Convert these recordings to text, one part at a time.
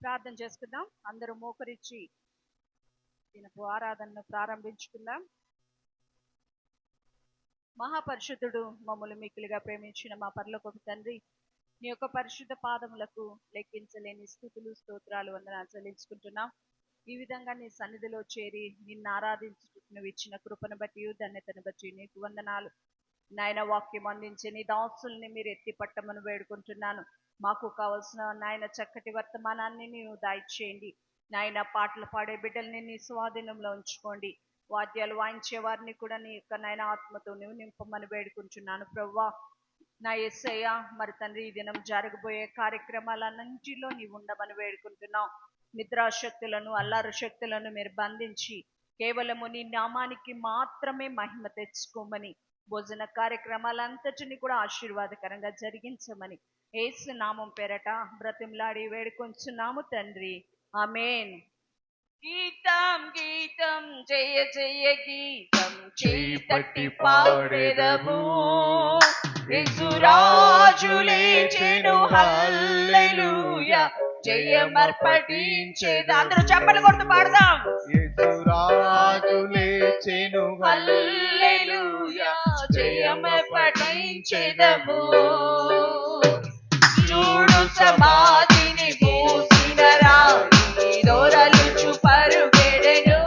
ప్రార్థన చేసుకుందాం. అందరూ మోకరించి దీనపు ఆరాధనను ప్రారంభించుకుందాం. మహాపరిశుద్ధుడు, మమ్మల్ని మిక్కిలిగా ప్రేమించిన మా పరలోకపు తండ్రి, నీ యొక్క పరిశుద్ధ పాదములకు లెక్కించలేని స్థుతులు, స్తోత్రాలు, వందనాలు చెల్లించుకుంటున్నాం. ఈ విధంగా నీ సన్నిధిలో చేరి నిన్ను ఆరాధించుటకు నువ్వు ఇచ్చిన కృపను బట్టి, ధన్యతను బట్టి నీకు వందనాలు. నాయన, వాక్యం అందించే నీ దాసుల్ని మీరు ఎత్తి పట్టమని వేడుకుంటున్నాను. మాకు కావలసిన నాయన చక్కటి వర్తమానాన్ని నీవు దయచేయండి. నాయన, పాటలు పాడే బిడ్డల్ని నీ స్వాధీనంలో ఉంచుకోండి. వాద్యాలు వాయించే వారిని కూడా నీ యొక్క నాయన ఆత్మతో నువ్వు నింపమని వేడుకుంటున్నాను. ప్రభువా నా యేసయ్య, మరి తండ్రి, ఈ దినం జరగబోయే కార్యక్రమాలన్నింటిలో నీవు ఉండమని వేడుకుంటున్నాం. నిద్రాశక్తులను, అల్లారు శక్తులను మీరు బంధించి కేవలము నీ నామానికి మాత్రమే మహిమ తెచ్చుకోమని, భోజన కార్యక్రమాలంతటిని కూడా ఆశీర్వాదకరంగా జరిగించమని యేసు నామం పేరట బ్రతిమలాడి వేడుకొంచున్నాము తండ్రి, ఆమేన్. గీతం గీతం జయ జయ గీతం చేపట్టి పాడెదము, యేసురాజు లేచెను హల్లెలూయా, జయమర్పటించెదా. అందరూ చప్పట్లు కొడుతూ పాడదాం. యేసురాజు లేచెను హల్లెలూయా, జయమర్పటించెదము. చూడు సమాధిని మూసిన రాణి దొరలుచు పరుగెడెను,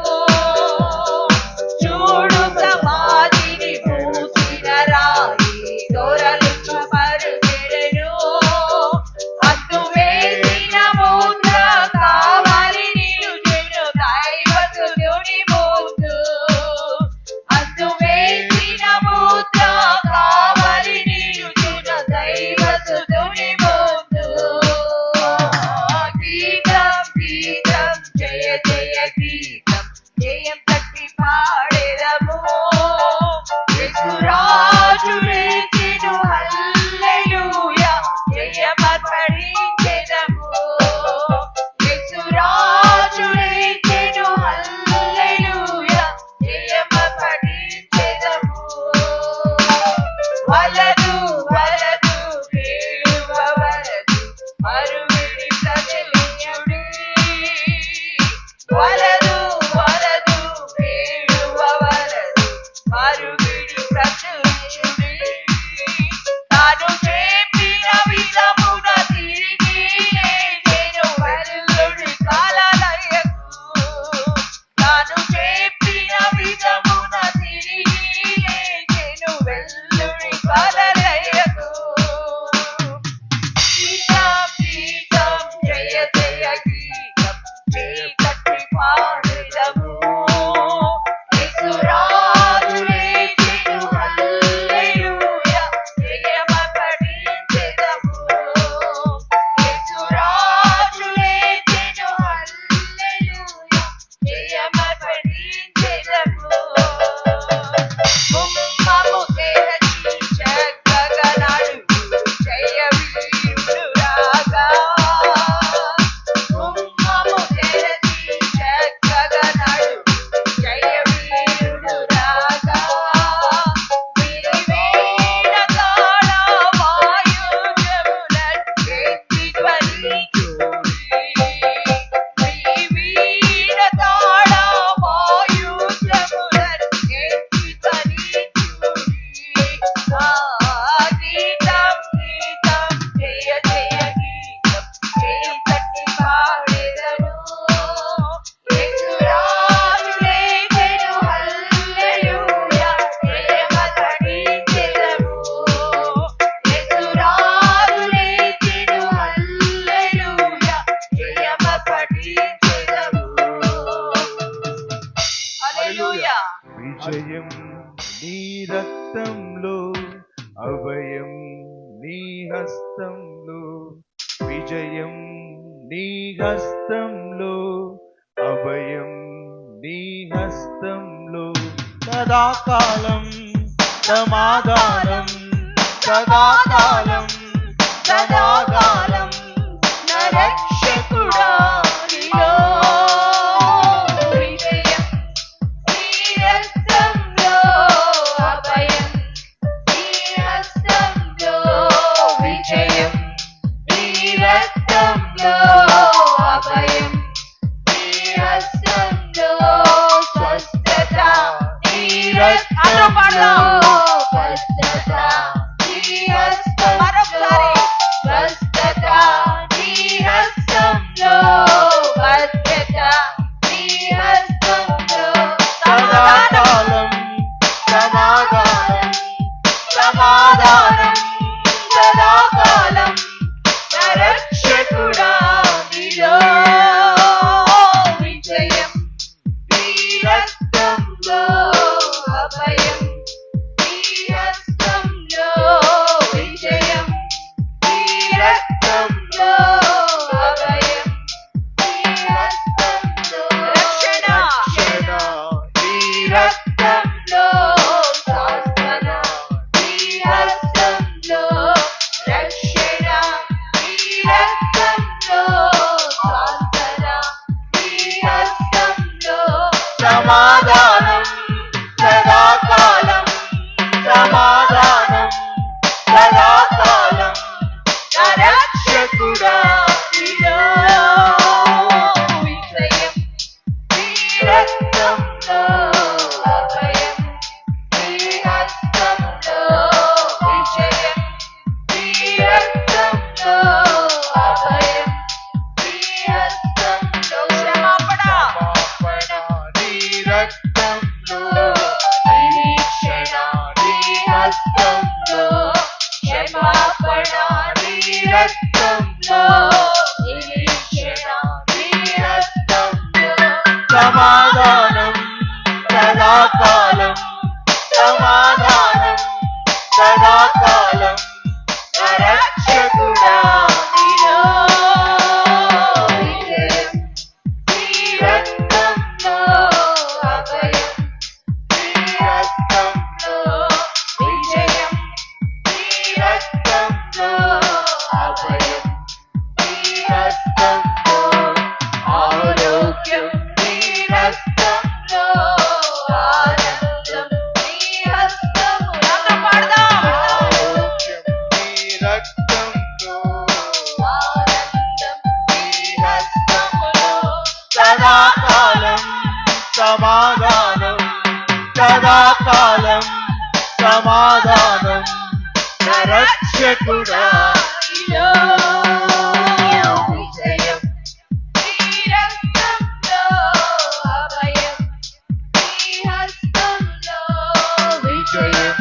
చూడు సమాధిని మూసిన రాణి దొరలుచు పరుగెడెను. హద్దు వేసిన ముద్ర కావాలి నిలుచెను దైవసుతుని ముందు, హద్దు వేసిన ముద్ర కావాలి నిలుచెను దైవసుతుని ముందు. గీతం గీతం జయ జయ గీతం జయం తట్టి పాడెదము, యేసురాజు లేచెను హల్లెలూయా, జయమర్పటించెదము. యేసురాజు లేచెను హల్లెలూయా, జయమర్పటించెదము. వలదు వలదు వేడువ వలదు మరువిడి ప్రచలించుడి, వలదు వలదు వేడువ వలదు మరువిడి ప్రచలించుడి. తాను చెప్పిన విధమున తిరిగి లేచెను వెల్లుడి కాలలయకు, తాను చెప్పిన విధమున తిరిగి లేచెను వెల్లుడి కాలలయకు. గీతం గీతం జయ జయ గీతం చేకట్టి పాడెదము, యేసురాజు లేచెను హల్లెలూయా, జయమర్పటించెదము. యేసురాజు లేచెను హల్లెలూయా, జయమర్పటించెదము. గుమ్మము తెరచి చక్కగా నడువు జయ వీరుడు రాగా, గుమ్మము తెరచి చక్కగా నడువు జయ వీరుడు రాగా. విరివేణ తాళ వాయుజములెత్తి ధ్వనించుడి, విరివేణ తాళ వాయుజములెత్తి ధ్వనించుడి. గీతం గీతం జయ జయ గీతం చేపట్టి పాడెదము, యేసురాజు లేచెను హల్లెలూయా, జయమర్పటించెదము. యేసురాజు లేచెను హల్లెలూయా, జయమర్పటించెదము. హల్లెలూయా. విజయం నీ రక్తంలో, అభయం నీ హస్తంలో, విజయం నీ హస్తంలో, అభయం నీ హస్తంలో. సదాకాలం సమాధానం, సదాకాలం సదాకాలం నా రక్షకుడా నీలో. విజయం నీ హస్తంలో, అభయం నీ హస్తంలో, విజయం నీ రక్తంలో, అభయం పాడదాం. మరొకసారి స్వస్థత నీ హస్తంలో, భద్రత నీ హస్తంలో, సదాకాలం సమాధానం సమాధానం సదాకాలం నా రక్షకుడా నీలో విజయం, నీ హస్తంలో అభయం, నీ హస్తంలో విజయం, నీ రక్తంలో అభయం, నీ హస్తంలో రక్షణ, నీ రక్తంలో శాశ్వత, నీ హస్తంలో రక్షణ, నీ రక్తంలో శాశ్వత, నీ హస్తంలో సమాధానం సదాకాలం సమాధానం సదాకాలం నా రక్షకుడా నీలో విజయం, నీ రక్తంలో అభయం, నీ హస్తంలో విజయం, నీ రక్తంలో అభయం, నీ హస్తంలో క్షమాపణ, నీ రక్తంలో నిరీక్షణ, నీ హస్తంలో క్షమాపణ, నీ రక్తంలో నిరీక్షణ, నీ హస్తంలో సమాధానం సదాకాలం సమాధానం సదాకాలం నా రక్షకుడా నీలో విజయం, నీ రక్తంలో అభయం, నీ హస్తంలో విజయం, నీ రక్తంలో అభయం, నీ హస్తంలో ఆరోగ్యం, నీ హస్తంలో ఆనందం, నీ హస్తములో పాడదాం. ఆరోగ్యం నీ రక్తంలో ఆనందం నీ హస్తములో సదాకాలం సమాధానం సదాకాలం సమాధానం నా రక్షకుడా నీలో విజయం, నీ రక్తంలో అభయం, నీ హస్తంలో విజయం,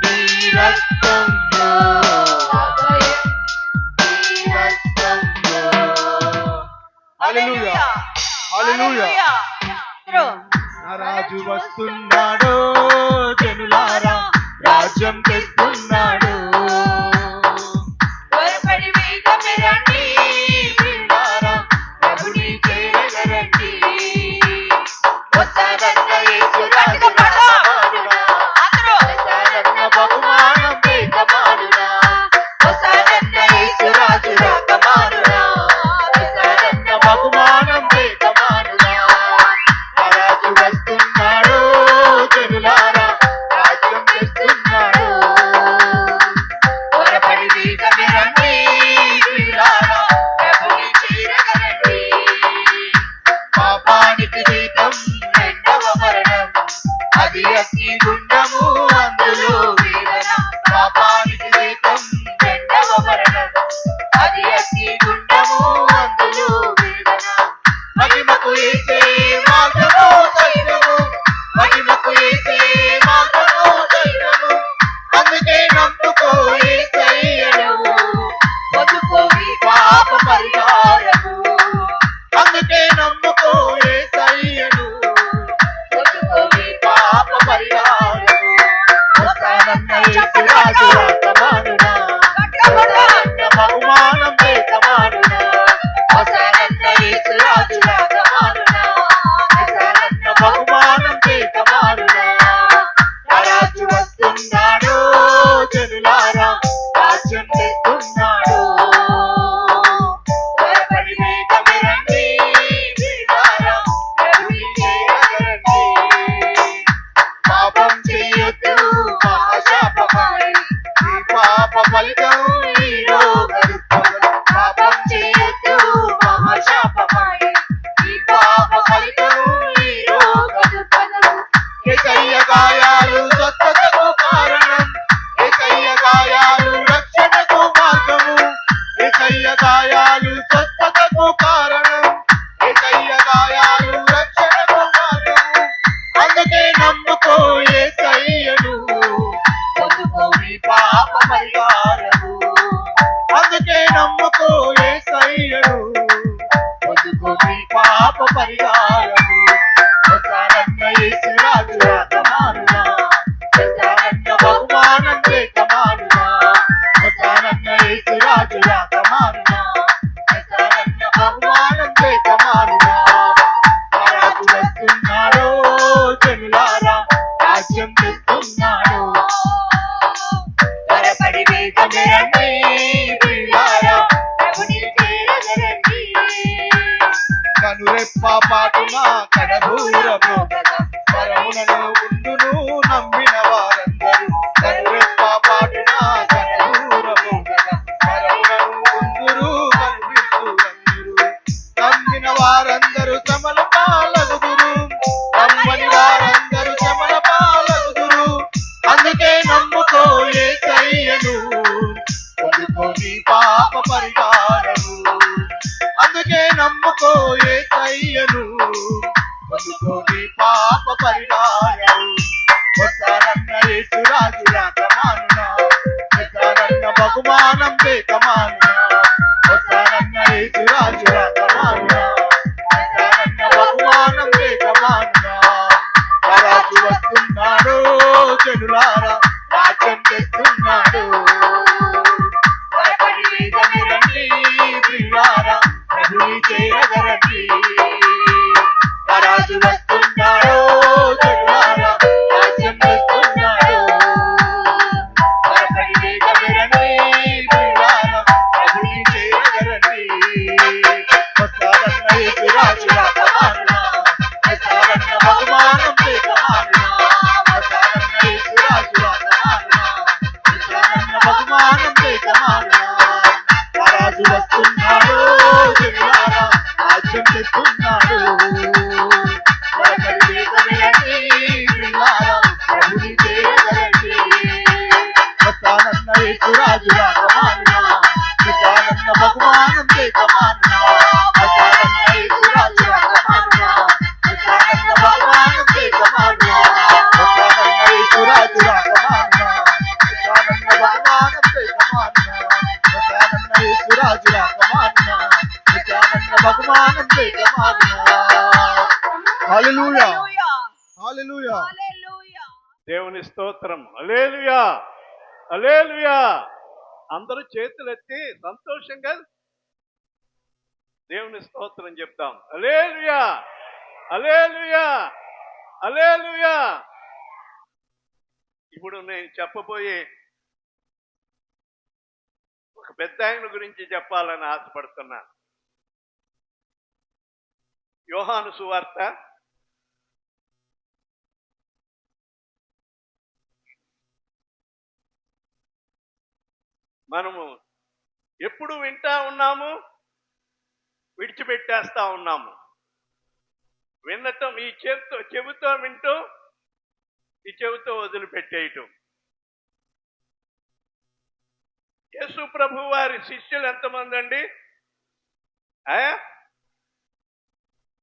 నీ రక్తంలో అభయం, నీ హస్తంలో హల్లెలూయా హల్లెలూయా నా రాజు వస్తున్నాడు జనులారా రాజ్యం తెస్తున్నాడు త్వరపడి వేగమే రండి పిల్లారా, ప్రభుని చేరగరండి. వస్తాడన్న యేసు రాజు రాజకుమారుడా, వస్తాడన్న బహుమానం వేగమానుడా, వస్తాడన్న యేసు రాజు రాజకుమారుడా, వస్తాడన్న బహుమానం వేగమానుడా ఆ రాజు వస్తున్నాడు జనులారా రాజ్యం తెస్తున్నాడు పాప పరిహారము. వస్తానన్న యేసు రాజు రాకమానునా, వస్తానన్న బహుమానం తేకమానునా, వస్తానన్న యేసు రాజు రాకమానునా, వస్తానన్న బహుమానం తేకమానునా. ఆ రాజు వస్తున్నాడో జనులారా, రాజ్యం తెస్తున్నాడు. త్వరపడి వేగమే రండి ప్రియులారా, ప్రభుని చేరగరండి. కనురెప్ప పాటున కడబూరబోగగా, పరమునను ఉండును నమ్మిన వారందరూ. కనురెప్ప పాటున కడబూరబోగగా, పరమునను ఉందురు కనిపించురందురు. నమ్మిన వారందరూ శ్రమల పాలగుదురు, నమ్మని వారందరూ శ్రమల పాలగుదురు. అందుకే నమ్ముకో యేసయ్యను, పొందుకో నీ పాప పరిహారము. అందుకే నమ్ముకో యేసయ్యను, పొందుకో నీ పాప పరిహారము. వస్తానన్న యేసు రాజు రాకమానునా, వస్తానన్న బహుమానం తేకమానునా, వస్తానన్న యేసు రాజు రాకమానునా, వస్తానన్న బహుమానం తేకమానునా. ఆ రాజు వస్తున్నాడు జనులారా, రాజ్యం తెస్తున్నాడు. త్వరపడి వేగమే రండి ప్రియులారా, ప్రభుని చేరగరండి. ఆ రాజు వస్తున్నాడు జనులారా, రాజ్యం తెస్తున్నాడు. త్వరపడి వేగమే రండి ప్రియులారా, ప్రభుని చేరగరండి. వస్తానన్న యేసు రాజు రాకమానునా, వస్తానన్న బహుమానం తేకమానునా, వస్తానన్న యేసు రాజు రాకమానునా, వస్తానన్న బహుమానం తేకమానునా. ఆ రాజు వస్తున్నాడు జనులారా, రాజ్యం తెస్తున్నాడు. త్వరపడి వేగమే రండి ప్రియులారా, ప్రభుని చేరగరండి. వస్తానన్న యేసు రాజు రాకమానునా, వస్తానన్న బహుమానం తేకమానునా, వస్తానన్న యేసు రాజు రాకమానునా, వస్తానన్న బహుమానం తేకమానునా, వస్తానన్న యేసు రాజు రాకమానునా, వస్తానన్న బహుమానం తేకమానునా, వస్తానన్న యేసు రాజు రాకమానునా, వస్తానన్న బహుమానం తేకమానునా. హల్లెలూయా, హల్లెలూయా. హల్లెలూయా. దేవుని స్తోత్రం. హల్లెలూయా, హల్లెలూయా. అందరూ చేతులెత్తి సంతోషంగా దేవుని స్తోత్రం చెప్తాం. హల్లెలూయా, హల్లెలూయా, హల్లెలూయా. ఇప్పుడు నేను చెప్పబోయే ఒక పెద్ద ఆయన గురించి చెప్పాలని ఆశపడుతున్నా. యోహాను సువార్త మనము ఎప్పుడు వింటా ఉన్నాము, విడిచిపెట్టేస్తా ఉన్నాము. వినటం ఈ చెవితో వింటూ ఈ చెవితో వదిలిపెట్టేయటం. యేసు ప్రభు వారి శిష్యులు ఎంతమంది అండి?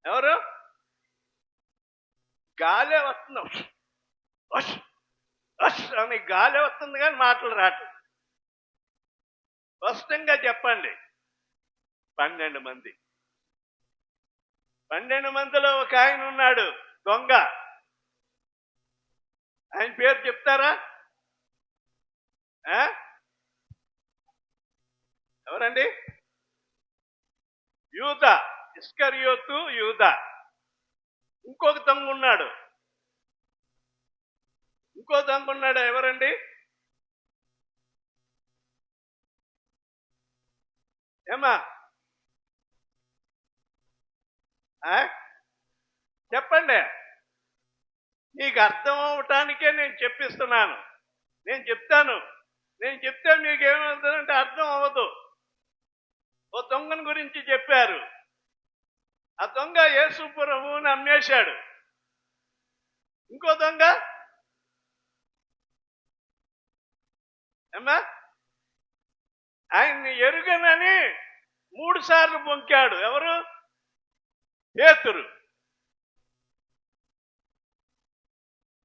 ఎవరు? గాలే వస్తున్నాం అని గాలే వస్తుంది కానీ మాటలు రావట్లేదు. స్పష్టంగా చెప్పండి. 12 మంది. 12 మందిలో ఒక ఆయన ఉన్నాడు, దొంగ. ఆయన పేరు చెప్తారా? ఎవరండి? యూదా, ఇస్కరియోతు యూదా. ఇంకొక దొంగ ఉన్నాడు. ఇంకో దొంగ ఉన్నాడు. ఎవరండి? ఏమా చెప్పండి. నీకు అర్థం అవటానికే నేను చెప్పిస్తున్నాను. నేను చెప్తాను. నేను చెప్తే నీకేమవుతుందంటే అర్థం అవ్వదు. ఓ దొంగను గురించి చెప్పారు. ఆ దొంగ యేసు ప్రభువుని అమ్మేశాడు. ఇంకో దొంగ ఏమ్మా ఆయన్ని ఎరుగనని 3 సార్లు బొంకాడు. ఎవరు? పేతురు.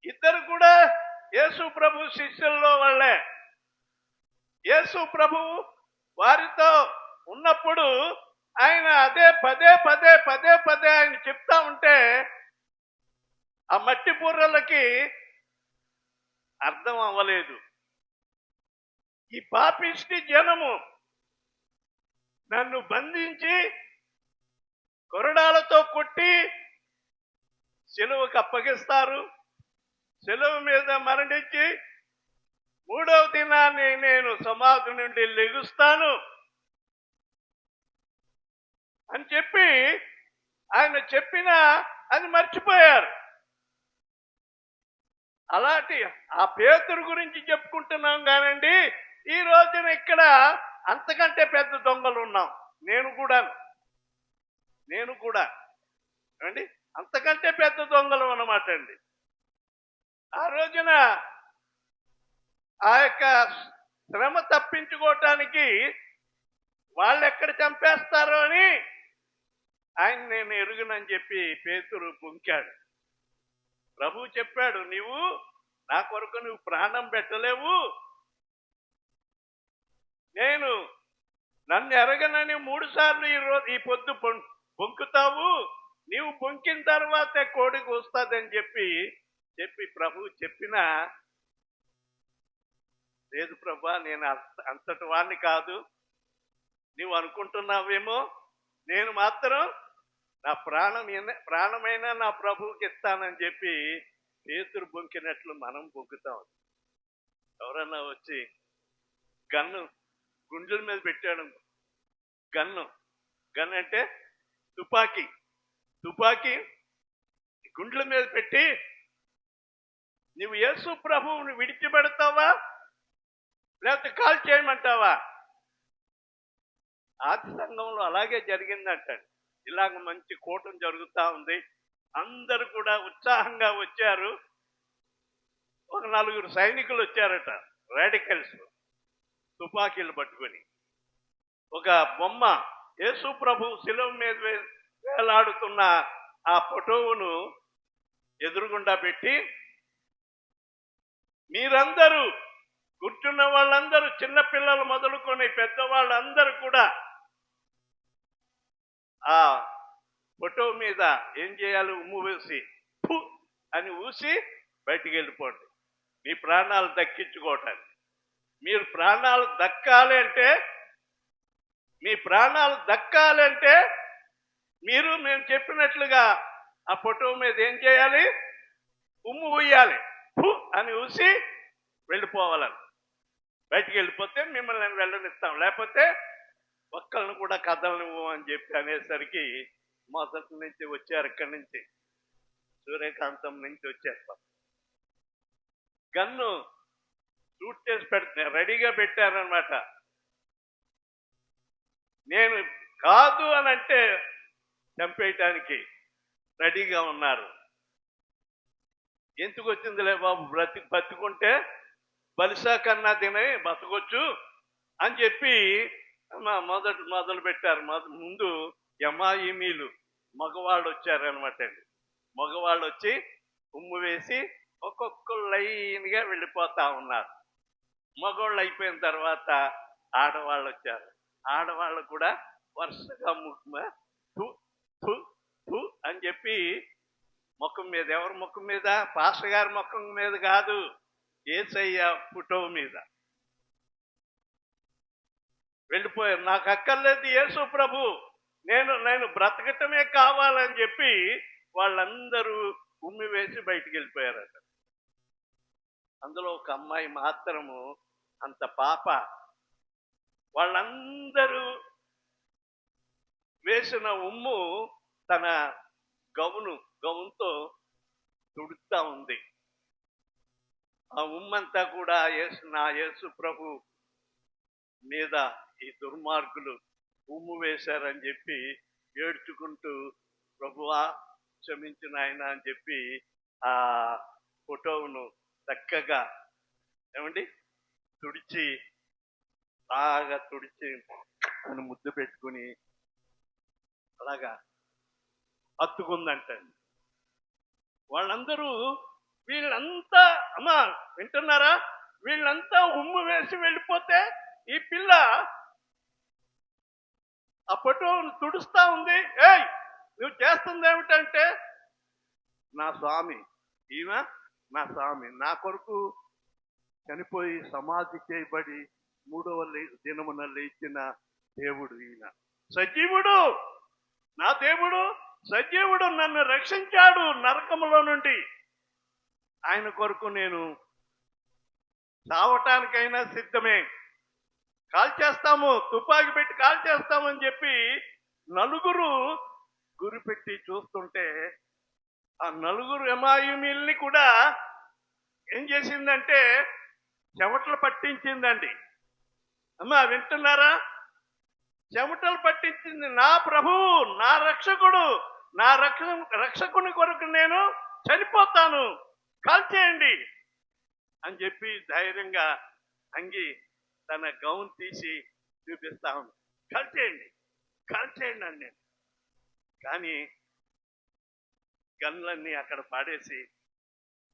ఇద్దరు కూడా యేసు ప్రభు శిష్యుల్లో వాళ్ళే. యేసు ప్రభు వారితో ఉన్నప్పుడు ఆయన అదే పదే పదే పదే పదే ఆయన చెప్తా ఉంటే ఆ మట్టి బుర్రలకి అర్థం అవ్వలేదు. ఈ పాపిష్టి జనము నన్ను బంధించి కొరడాలతో కొట్టి సిలువకు అప్పగిస్తారు, సిలువ మీద మరణించి 3వ దినాన్ని నేను సమాధి నుండి లెగుస్తాను అని చెప్పి ఆయన చెప్పిన అది మర్చిపోయారు. అలాంటి ఆ పేతురు గురించి చెప్పుకుంటున్నాం కానండి, ఈ రోజున ఇక్కడ అంతకంటే పెద్ద దొంగలు ఉన్నాం. నేను కూడా అండి అంతకంటే పెద్ద దొంగలు అన్నమాట అండి. ఆ రోజున ఆ యొక్క శ్రమ తప్పించుకోవటానికి వాళ్ళు ఎక్కడ చంపేస్తారో అని ఆయన నేను ఎరుగునని చెప్పి పేతురు పొంకాడు. ప్రభు చెప్పాడు, నీవు నా కొరకు నువ్వు ప్రాణం పెట్టలేవు, నేను నన్ను ఎరగనని 3 సార్లు ఈ పొద్దు పొంకుతావు, నీవు పొంకిన తర్వాతే కోడికి వస్తుందని చెప్పి ప్రభు చెప్పినా, లేదు ప్రభా నేను అంతటి వాడిని కాదు, నువ్వు అనుకుంటున్నావేమో, నేను మాత్రం నా ప్రాణమైనా నా ప్రభువుకి ఇస్తానని చెప్పి పేతురు బొంకినట్లు మనం బొంకుతాం. ఎవరన్నా వచ్చి గన్ను గుండెల మీద పెట్టాడు, గన్ను అంటే తుపాకీ గుండెల మీద పెట్టి నువ్వు యేసు ప్రభువుని విడిచిపెడతావా లేకపోతే కాల్ చేయమంటావా? ఆది సంఘంలో అలాగే జరిగిందంటాడు. ఇలాగ మంచి కూటం జరుగుతూ ఉంది, అందరూ కూడా ఉత్సాహంగా వచ్చారు. ఒక 4 సైనికులు వచ్చారట, రాడికల్స్, తుపాకీలు పట్టుకొని. ఒక బొమ్మ యేసు ప్రభు శిలువ మీద వేలాడుతున్న ఆ ఫోటోను ఎదురుగుండా పెట్టి, మీరందరూ కూర్చున్న వాళ్ళందరూ, చిన్నపిల్లలు మొదలుకొని పెద్దవాళ్ళందరూ కూడా ఆ ఫోటో మీద ఏం చేయాలి, ఉమ్ము వేసి ఫు అని ఊసి బయటికి వెళ్ళిపోండి, మీ ప్రాణాలు దక్కించుకోవటానికి. మీరు ప్రాణాలు దక్కాలి అంటే మీరు మేము చెప్పినట్లుగా ఆ ఫోటో మీద ఏం చేయాలి, ఉమ్ము ఊయాలి, ఫు అని ఊసి వెళ్ళిపోవాలని. బయటికి వెళ్ళిపోతే మిమ్మల్ని వెళ్ళనిస్తాం, లేకపోతే ఒక్కళ్ళను కూడా కదలనివ్వు అని చెప్పి అనేసరికి మొదటి నుంచి వచ్చారు, ఇక్కడి నుంచి సూర్యకాంతం నుంచి వచ్చేస్తాం. గన్ను షూట్ చేసి రెడీగా పెట్టారనమాట. నేను కాదు అని అంటే చంపేయటానికి రెడీగా ఉన్నారు. ఎందుకు వచ్చిందిలే బాబు, బతుకుంటే బలిసా కన్నా తినే బతకొచ్చు అని చెప్పి మొదలు పెట్టారు. ముందు యమాయిమీలు మగవాళ్ళు వచ్చారనమాట అండి. మగవాళ్ళు వచ్చి ఉమ్ము వేసి ఒక్కొక్క లైన్గా వెళ్ళిపోతా ఉన్నారు. మగవాళ్ళు అయిపోయిన తర్వాత ఆడవాళ్ళు వచ్చారు. ఆడవాళ్ళు కూడా వరుసగా అని చెప్పి ముఖం మీద, ఎవరి ముఖం మీద, పాస్టర్ గారి ముఖం మీద కాదు, యేసయ్య ఫోటో మీద వెళ్ళిపోయారు. నాకు అక్కర్లేదు యేసు ప్రభు, నేను బ్రతకటమే కావాలని చెప్పి వాళ్ళందరూ ఉమ్మి వేసి బయటికి వెళ్ళిపోయారట. అందులో ఒక అమ్మాయి మాత్రము అంత పాప, వాళ్ళందరూ వేసిన ఉమ్ము తన గౌన్తో తుడుతా ఉంది. ఆ ఉమ్మంతా కూడా నా యేసు ప్రభు మీద ఈ దుర్మార్గులు ఉమ్ము వేశారని చెప్పి ఏడ్చుకుంటూ, ప్రభువా క్షమించిన ఆయన అని చెప్పి ఆ ఫోటోను చక్కగా బాగా తుడిచి అని ముద్దు పెట్టుకుని అలాగా హత్తుకుందంటండి. వాళ్ళందరూ, వీళ్ళంతా, అమ్మా వింటున్నారా, వీళ్ళంతా ఉమ్ము వేసి వెళ్ళిపోతే ఈ పిల్ల ఆ ఫోటోను తుడుస్తా ఉంది. ఏయ్, నువ్వు చేస్తుంది ఏమిటంటే, నా స్వామి, ఈమె నా స్వామి, నా కొరకు చనిపోయి సమాధి చేయబడి మూడవ దినమున లేచిన దేవుడు ఈయన. సజీవుడు, నా దేవుడు సజీవుడు, నన్ను రక్షించాడు నరకములో నుండి. ఆయన కొరకు నేను చావటానికైనా సిద్ధమే, కాల్చేస్తాము, తుపాకి పెట్టి కాల్చేస్తామని చెప్పి నలుగురు గురిపెట్టి చూస్తుంటే, ఆ నలుగురు ఎమాయుమీల్ని కూడా ఏం చేసిందంటే చెమటలు పట్టించిందండి. అమ్మా వింటున్నారా? చెమటలు పట్టించింది. నా ప్రభువు, నా రక్షకుడు, నా రక్షకుని కొరకు నేను చనిపోతాను, కాల్చేయండి అని చెప్పి ధైర్యంగా అంగి తన గౌన్ తీసి చూపిస్తా ఉంది. కాల్చేయండి, కాల్చేయండి అని నేను. కానీ గన్లన్నీ అక్కడ పాడేసి,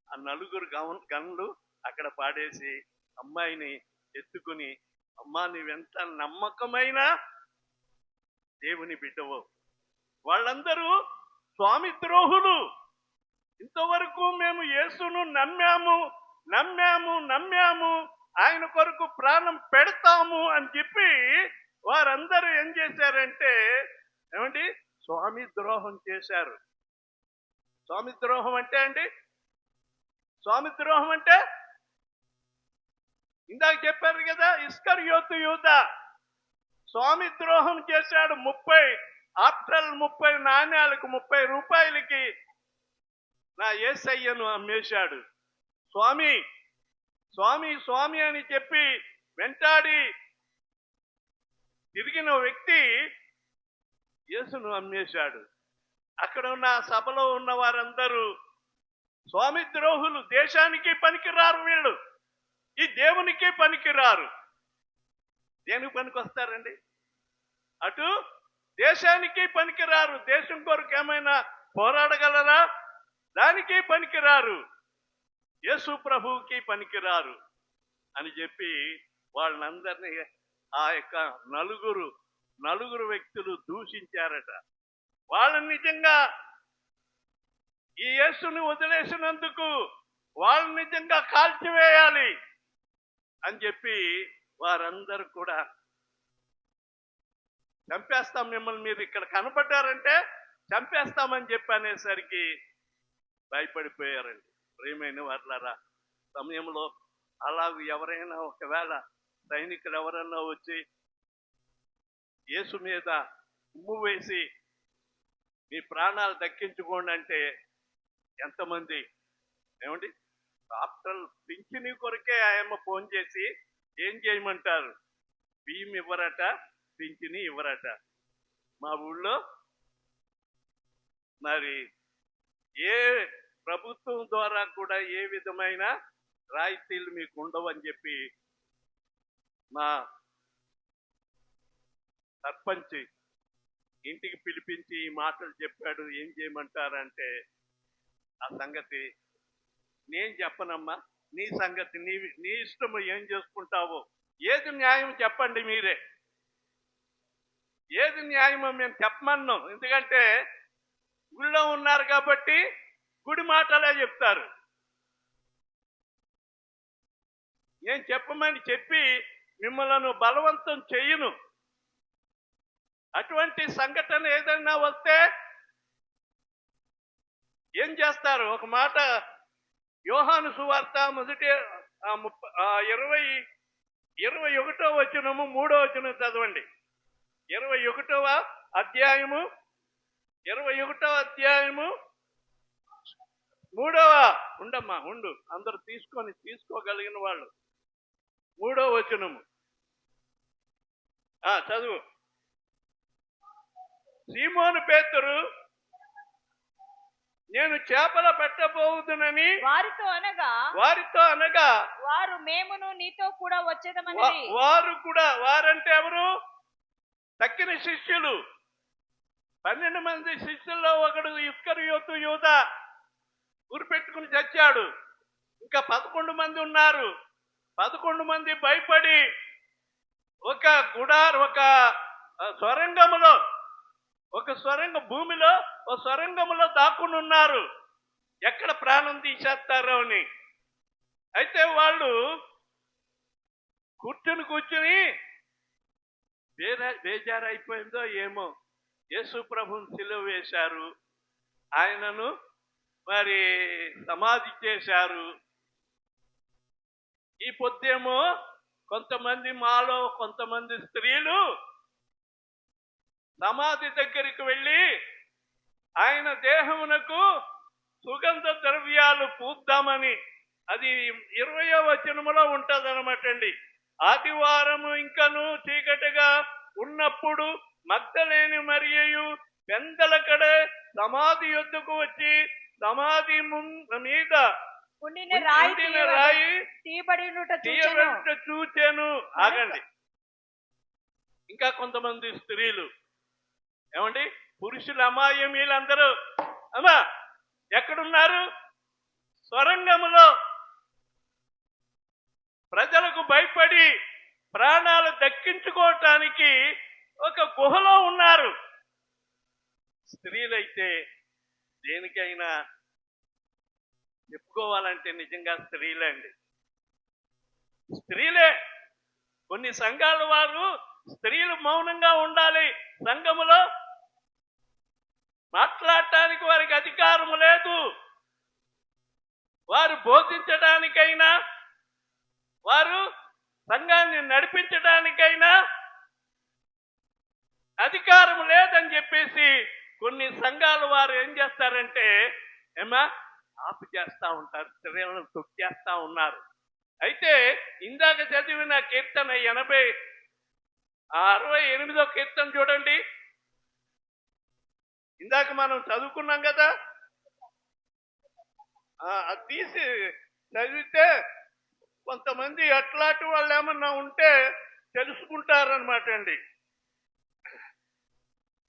ఆ నలుగురు గన్లు అక్కడ పాడేసి అమ్మాయిని ఎత్తుకుని, అమ్మా నీవెంత నమ్మకమైన దేవుని బిడ్డవు. వాళ్ళందరూ స్వామి ద్రోహులు. ఇంతవరకు మేము యేసును నమ్మాము నమ్మాము నమ్మాము, ఆయన కొరకు ప్రాణం పెడతాము అని చెప్పి వారందరూ ఏం చేశారంటే, ఏమండి, స్వామి ద్రోహం చేశారు. స్వామి ద్రోహం అంటే అండి, స్వామి ద్రోహం అంటే ఇందాక చెప్పారు కదా, ఇస్కరియోతు యూదా స్వామి ద్రోహం చేశాడు. 30 నాణ్యాలకు 30 రూపాయలకి నా యేసయ్యను అమ్మేశాడు. స్వామి స్వామి స్వామి అని చెప్పి వెంటాడి తిరిగిన వ్యక్తి యేసును అమ్మేశాడు. అక్కడ ఉన్న సభలో ఉన్న వారందరూ స్వామి ద్రోహులు, దేశానికి పనికిరారు వీళ్ళు, ఈ దేవునికి పనికిరారు. దేనికి పనికి వస్తారండి? అటు దేశానికి పనికిరారు, దేశం కొరకు ఏమైనా పోరాడగలరా? దానికి పనికిరారు, యేసు ప్రభువుకి పనికిరారు అని చెప్పి వాళ్ళందరినీ ఆ యొక్క నలుగురు వ్యక్తులు దూషించారట. వాళ్ళని నిజంగా ఈ యేసుని వదిలేసినందుకు వాళ్ళని నిజంగా కాల్చివేయాలి అని చెప్పి వారందరూ కూడా, చంపేస్తాం మిమ్మల్ని, మీరు ఇక్కడ కనపడ్డారంటే చంపేస్తామని చెప్పి అనేసరికి భయపడిపోయారండి. ప్రియమైన వారులారా, సమయంలో అలాగ ఎవరైనా ఒకవేళ సైనికులు ఎవరన్నా వచ్చి యేసు మీద ఉమ్ము వేసి మీ ప్రాణాలు దక్కించుకోండి అంటే ఎంతమంది, ఏమండి, ఆఫ్టర్ పింఛని కొరకే ఆయమ్మ ఫోన్ చేసి ఏం చేయమంటారు? బియ్యం ఇవ్వరట, పింఛని ఇవ్వరట. మా ఊళ్ళో మరి ఏ ప్రభుత్వం ద్వారా కూడా ఏ విధమైన రాయితీలు మీకు ఉండవు అని చెప్పి మా సర్పంచ్ ఇంటికి పిలిపించి ఈ మాటలు చెప్పాడు. ఏం చేయమంటారంటే, ఆ సంగతి నేను చెప్పనమ్మా, నీ సంగతి నీ ఇష్టము, ఏం చేసుకుంటావో, ఏది న్యాయం చెప్పండి మీరే. ఏది న్యాయమో మేము చెప్పమన్నాం, ఎందుకంటే గుళ్ళో ఉన్నారు కాబట్టి గుడి మాటలే చెప్తారు. నేను చెప్పమని చెప్పి మిమ్మల్ని బలవంతం చెయ్యను. అటువంటి సంఘటన ఏదైనా వస్తే ఏం చేస్తారు? ఒక మాట యోహాను సువార్త 21వ వచనము 3వ వచనం చదవండి. 21వ అధ్యాయము 3వ, ఉండమ్మా ఉండు, అందరు తీసుకోగలిగిన వాళ్ళు, 3వ వచనము చదువు. సీమోను పేతురు, నేను చేపల పెట్టబోదునని వారితో అనగా వారు మేమును నీతో కూడా వచ్చేదమని. వారంటే ఎవరు? తక్కిన శిష్యులు. 12 మంది శిష్యుల్లో ఒకడు ఇస్కరియోతు యూదా గురిపెట్టుకుని చచ్చాడు. ఇంకా 11 మంది ఉన్నారు. 11 మంది భయపడి ఒక స్వరంగములో భూమిలో ఒక స్వరంగములో దాక్కుని ఉన్నారు. ఎక్కడ ప్రాణం తీసేస్తారో అని. అయితే వాళ్ళు కూర్చుని బేజారైపోయిందో ఏమో, యేసు ప్రభువుని సిలువ వేశారు, ఆయనను మరి సమాధి చేశారు. ఈ పొద్దేమో మాలో కొంతమంది స్త్రీలు సమాధి దగ్గరికి వెళ్ళి ఆయన దేహమునకు సుగంధ ద్రవ్యాలు పూద్దామని, అది 20వ వచనములో ఉంటది అనమాట అండి. ఆదివారము ఇంకను చీకటిగా ఉన్నప్పుడు మగ్దలేని మరియయు పెందలకడే సమాధి యొద్దకు వచ్చి సమాధి మీద ఉండిన రాయి తీయబడుట చూచెను. ఆగండి. ఇంకా కొంతమంది స్త్రీలు ఏమండి, పురుషులు అమాయమీలందరూ అమ్మా ఎక్కడున్నారు? స్వరంగములో ప్రజలకు భయపడి ప్రాణాలు దక్కించుకోవటానికి ఒక గుహలో ఉన్నారు. స్త్రీలైతే దేనికైనా చెప్పుకోవాలంటే నిజంగా స్త్రీలే అండి. స్త్రీలే. కొన్ని సంఘాల వారు స్త్రీలు మౌనంగా ఉండాలి, సంఘములో మాట్లాడటానికి వారికి అధికారం లేదు. వారు బోధించడానికైనా, వారు సంఘాన్ని నడిపించడానికైనా అధికారం లేదని చెప్పేసి కొన్ని సంఘాల వారు ఏం చేస్తారంటే ఆపు చేస్తా ఉంటారు, స్త్రీలను తొక్కేస్తా ఉన్నారు. అయితే ఇందాక చదివిన కీర్తన 68వ కీర్తన చూడండి. ఇందాక మనం చదువుకున్నాం కదా, అది తీసి చదివితే కొంతమంది అట్లాంటి వాళ్ళు ఏమన్నా ఉంటే తెలుసుకుంటారనమాట అండి.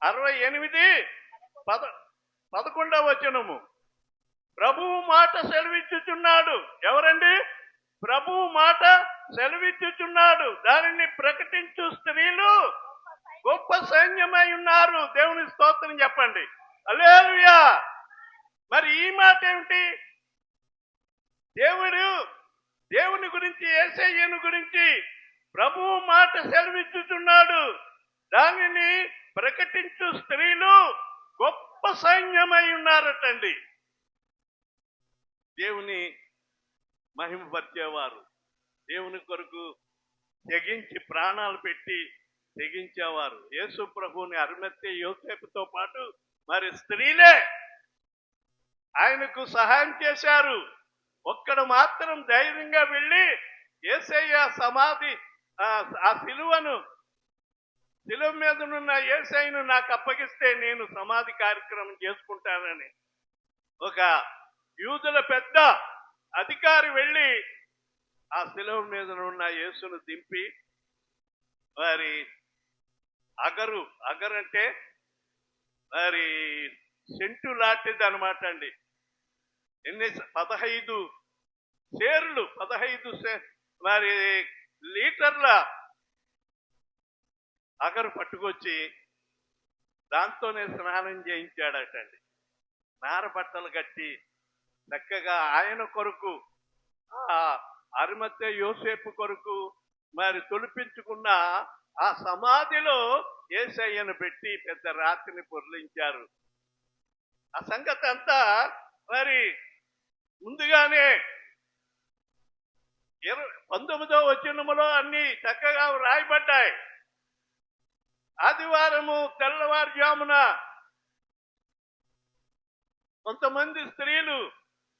68:11 వచనము. ప్రభువు మాట సెలవిచ్చుచున్నాడు. ఎవరండి? ప్రభువు మాట సెలవిచ్చుచున్నాడు. దానిని ప్రకటించు స్త్రీలు గొప్ప సైన్యమై ఉన్నారు. దేవుని స్తోత్రం చెప్పండి. హల్లెలూయా. మరి ఈ మాట ఏమిటి? దేవుని గురించి, యేసయ్యను గురించి ప్రభువు మాట సెలవిచ్చుచున్నాడు. దానిని ప్రకటించు స్త్రీలు గొప్ప సైన్యమై ఉన్నారటండి. దేవుని మహిమపరిచేవారు, దేవుని కొరకు తెగించి ప్రాణాలు పెట్టి తెగించేవారు. యేసు ప్రభువుని అరిమత్తె యోసేపుతో పాటు మరి స్త్రీలే ఆయనకు సహాయం చేశారు. ఒక్కడు మాత్రం ధైర్యంగా వెళ్ళి యేసయ్య సమాధి ఆ సిలువ మీదనున్న యేసయ్యను నాకు అప్పగిస్తే నేను సమాధి కార్యక్రమం చేసుకుంటానని ఒక యూదుల పెద్ద అధికారి వెళ్ళి ఆ సిలువ మీదనున్న యేసును దింపి మరి అగరు అంటే మరి సెంటు లాంటిది అనమాట అండి. 15 మరి లీటర్ల అగరు పట్టుకొచ్చి దాంతోనే స్నానం చేయించాడటండి. నార బట్టలు కట్టి చక్కగా ఆయన కొరకు, అరిమత్తె యోసేపు కొరకు మరి తొలిపించుకున్న ఆ సమాధిలో యేసయ్యను పెట్టి పెద్ద రాత్రిని పొర్లించారు. ఆ సంగతి అంతా మరి ముందుగానే 19వ వచనములో అన్ని చక్కగా రాయబడ్డాయి. ఆదివారము తెల్లవారుజామున కొంతమంది స్త్రీలు,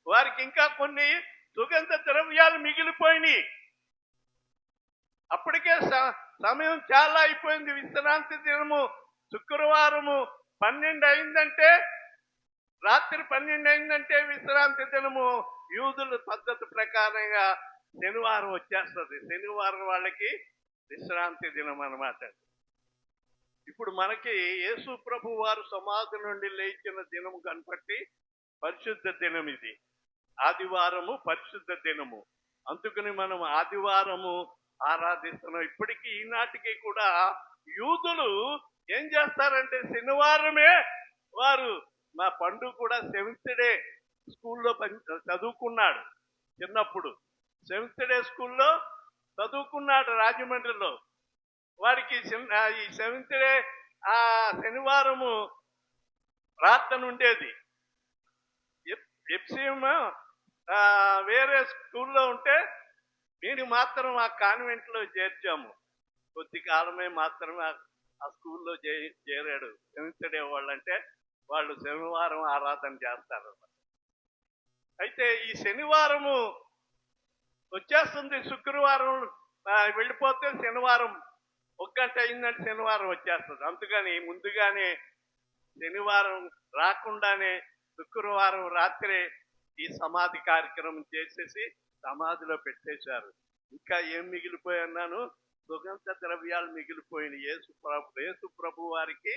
వారికి ఇంకా కొన్ని సుగంధ ద్రవ్యాలు మిగిలిపోయినాయి. అప్పటికే సమయం చాలా అయిపోయింది. విశ్రాంతి దినము శుక్రవారము 12 అయిందంటే, రాత్రి 12 అయిందంటే విశ్రాంతి దినము యూదుల పద్ధతి ప్రకారంగా శనివారం వచ్చేస్తుంది. శనివారం వాళ్ళకి విశ్రాంతి దినం అన్నమాట. ఇప్పుడు మనకి యేసు ప్రభు వారు సమాధి నుండి లేచిన దినము కనపట్టి పరిశుద్ధ దినం ఇది. ఆదివారము పరిశుద్ధ దినము. అందుకని మనం ఆదివారము ఆరాధిస్తున్నాం. ఇప్పటికీ ఈనాటికి కూడా యూదులు ఏం చేస్తారంటే శనివారమే వారు, మా పండు కూడా 7th డే స్కూల్లో చదువుకున్నాడు. చిన్నప్పుడు 7th డే స్కూల్లో చదువుకున్నాడు రాజమండ్రిలో. వారికి ఈ 7th డే ఆ శనివారము ప్రార్థన ఉండేది. ఎఫ్సిఎం వేరే స్కూల్లో ఉంటే నేను మాత్రం ఆ కాన్వెంట్ లో చేర్చాము. కొద్ది కాలమే మాత్రమే ఆ స్కూల్లో చేరాడు. 7th డే వాళ్ళంటే వాళ్ళు శనివారం ఆరాధన చేస్తారు. అయితే ఈ శనివారము వచ్చేస్తుంది, శుక్రవారం వెళ్ళిపోతే శనివారం 1 గంట అయిందంటే శనివారం వచ్చేస్తుంది. అందుకని ముందుగానే శనివారం రాకుండానే శుక్రవారం రాత్రే ఈ సమాధి కార్యక్రమం చేసేసి సమాధిలో పెట్టేశారు. ఇంకా ఏం మిగిలిపోయన్నాను, సుగంధ ద్రవ్యాలు మిగిలిపోయిన యేసు ప్రభు వారికి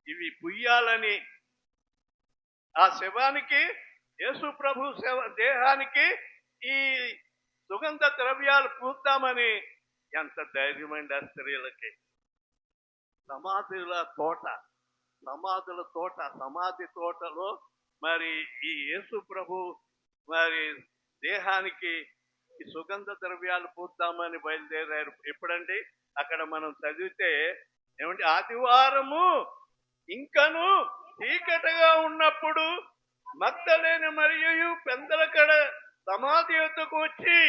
ఇవి పుయ్యాలని, ఆ శవానికి యేసు ప్రభు దేహానికి ఈ సుగంధ ద్రవ్యాలు పూద్దామని ఎంత ధైర్యమైన స్త్రీలకి. సమాధుల తోట సమాధి తోటలో మరి ఈ యేసు ప్రభు మరి దేహానికి ఈ సుగంధ ద్రవ్యాలు పూద్దామని బయలుదేరారు. ఎప్పుడండి అక్కడ మనం చదివితే ఏమంటే, ఆదివారము ఇంకను చీకటిగా ఉన్నప్పుడు మగ్దలేని మరియు పెందలకడ సమాధి యొద్దకు వచ్చి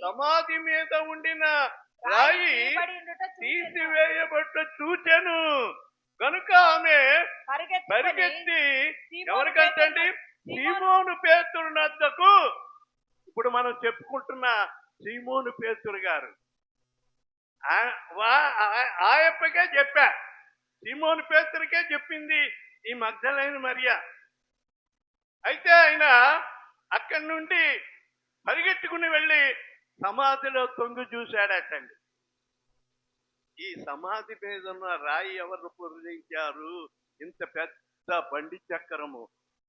సమాధి మీద ఉండిన రాయి తీసివేయబట్ట చూచెను. కనుక ఆమె పరిగెత్తి ఎవరికంటండి, సీమోను పేతురు నద్దకు, ఇప్పుడు మనం చెప్పుకుంటున్న సీమోను పేతురు గారు, ఆయప్పకే చెప్పా, సీమోను పేతురికే చెప్పింది ఈ మగ్దలేని మరియా. అయితే ఆయన అక్కడి నుండి పరిగెత్తుకుని వెళ్ళి సమాధిలో తొంగి చూశాడటండి. ఈ సమాధి మీద ఉన్న రాయి ఎవరు పూరించారు? ఇంత పెద్ద బండి చక్రము,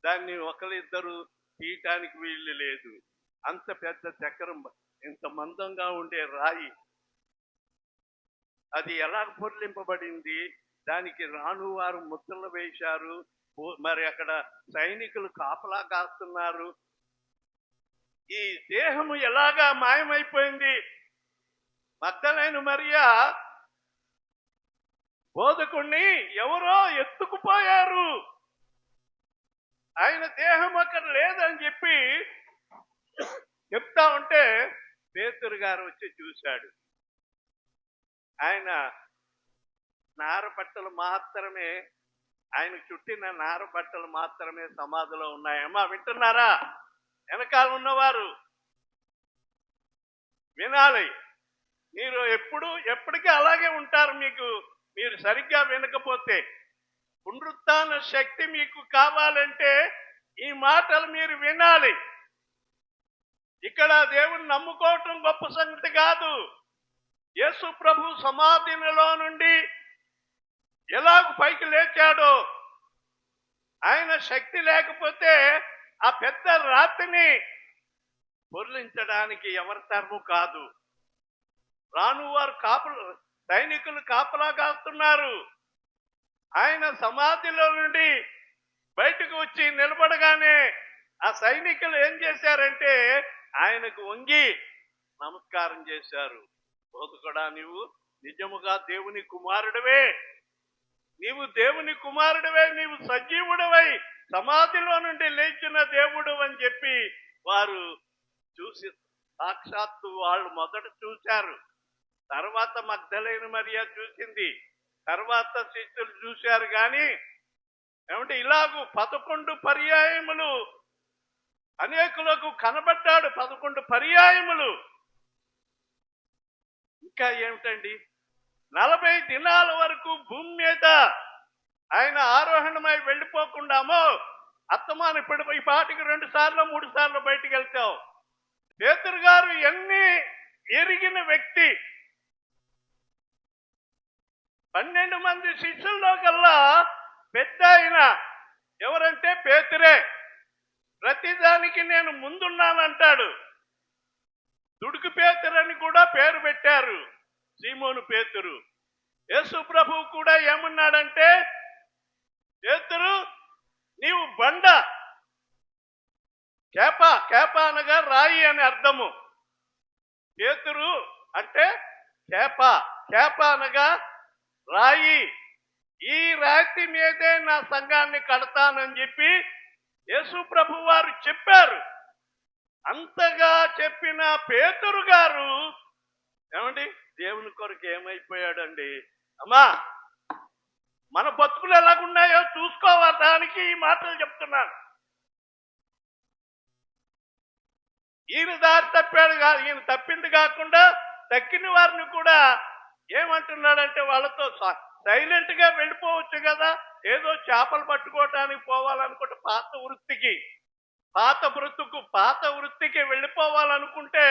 దాన్ని ఒకరిద్దరు తీయటానికి వీళ్ళు లేదు. అంత పెద్ద చక్రం, ఇంత మందంగా ఉండే రాయి, అది ఎలా పొర్లింపబడింది? దానికి రాను వారు ముద్రలు వేశారు. మరి అక్కడ సైనికులు కాపలా కాస్తున్నారు. ఈ దేహము ఎలాగా మాయమైపోయింది? మగ్దలేని మరియా బోధకుణ్ణి ఎవరో ఎత్తుకుపోయారు, ఆయన దేహం అక్కడ లేదని చెప్పి చెప్తా ఉంటే పేతురు గారు వచ్చి చూశాడు. ఆయన నార బట్టలు మాత్రమే, ఆయన చుట్టిన నార బట్టలు మాత్రమే సమాధిలో ఉన్నాయమ్మా. వింటున్నారా? వెనకాల ఉన్నవారు వినాలి. మీరు ఎప్పటికీ అలాగే ఉంటారు. మీరు సరిగ్గా వినకపోతే, పునరుత్థాన శక్తి మీకు కావాలంటే ఈ మాటలు మీరు వినాలి. ఇక్కడ దేవుని నమ్ముకోవటం గొప్ప సంగతి కాదు. యేసు ప్రభు సమాధిలో నుండి ఎలాగ పైకి లేచాడో, ఆయన శక్తి లేకపోతే ఆ పెద్ద రాతిని పొర్లించడానికి ఎవరి తరము కాదు. రాను వారు సైనికులు కాపలా కాస్తున్నారు. ఆయన సమాధిలో నుండి బయటకు వచ్చి నిలబడగానే ఆ సైనికులు ఏం చేశారంటే ఆయనకు వంగి నమస్కారం చేశారు. బోధకుడా, నీవు నిజముగా దేవుని కుమారుడివే, నీవు దేవుని కుమారుడివే, నీవు సజీవుడివై సమాధిలో నుండి లేచిన దేవుడు అని చెప్పి వారు చూసి, సాక్షాత్తు వాళ్ళు మొదట చూశారు, తర్వాత మగ్దలేని మరియా చూసింది, తర్వాత శిష్యులు చూశారు. కానీ ఏమంటే ఇలాగూ 11 పర్యాయములు అనేకులకు కనబడ్డాడు. 11 పర్యాయములు. ఇంకా ఏమిటండి, 40 దినాల వరకు భూమి మీద ఆయన ఆరోహణమై వెళ్ళిపోకుండామో అత్తమాను ఇప్పుడు ఈ పాటికి 2 సార్లు 3 సార్లు బయటికి వెళ్తావు. పేతురు గారు ఎన్ని ఎరిగిన వ్యక్తి. 12 మంది శిష్యుల్లో కల్లా పెద్ద ఆయన ఎవరంటే పేతురే. ప్రతిదానికి నేను ముందున్నానంటాడు. దుడుకు పేతురని కూడా పేరు పెట్టారు. సీమోను పేతురు. యేసు ప్రభువు కూడా ఏమన్నాడంటే, పేతురు నీవు బండ, కేప అనగా రాయి అని అర్థము. పేతురు అంటే కేప అనగా రాయి. ఈ రాతి మీదే నా సంఘాన్ని కడతానని చెప్పి యేసు ప్రభు వారు చెప్పారు. అంతగా చెప్పిన పేతురు గారు ఏమండి దేవుని కొరకు ఏమైపోయాడండి? అమ్మా, మన బతుకులు ఎలాగున్నాయో చూసుకోవడానికి ఈ మాటలు చెప్తున్నాను. ఈయన దారి తప్పాడు కాదు, ఈయన తప్పింది కాకుండా తక్కిన వారిని కూడా ఏమంటున్నాడంటే, వాళ్ళతో సైలెంట్ గా వెళ్ళిపోవచ్చు కదా, ఏదో చేపలు పట్టుకోవటానికి పోవాలనుకుంటే పాత వృత్తికి వెళ్ళిపోవాలనుకుంటే